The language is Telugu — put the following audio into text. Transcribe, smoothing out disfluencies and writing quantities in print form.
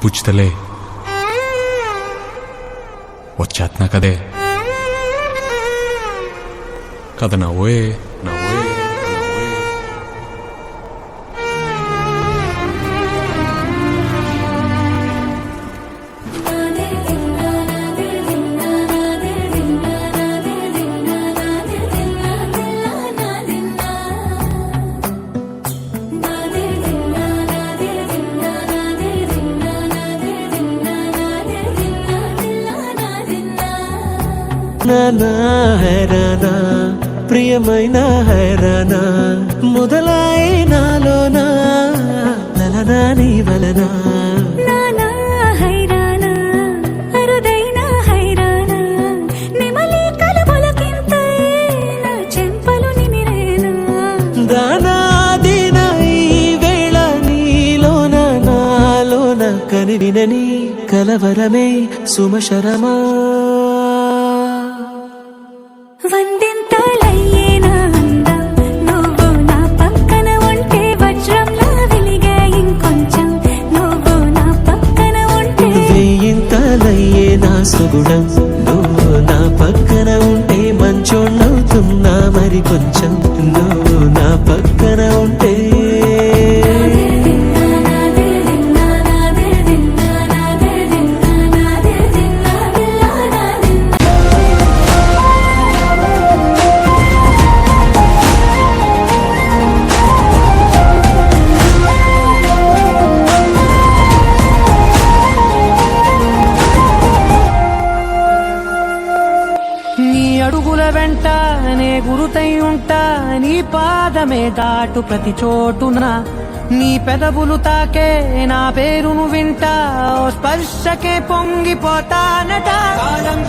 పుచ్చుతలే వచ్చేస్తున్నా కదే కథ నవ్వే నవ్వే హైరానా ప్రియమైన హైరానా మొదలై నాలోనా లలనా నీ వలనా కనివినని కలవరమే సుమశరమా వందెంతలయ్యేనా అందం నువ్వు నా పక్కన ఉంటే వజ్రంలా వెలిగే ఇంకొంచెం నువ్వు నా పక్కన ఉంటే వెయ్యింతలయ్యేనా సుగుణం నువ్వు నా పక్కన ఉంటే మంచోళ్ళవుతున్నా మరి కొంచెం నువ్వు నా పక్కన ఉంటే అడుగుల వెంట నే గురుతై ఉంటా నీ పాదమే దాటు ప్రతి చోటున నీ పెదవులు తాకే నా పేరును వింటా ఓ స్పర్శకే పొంగిపోతానట కాలం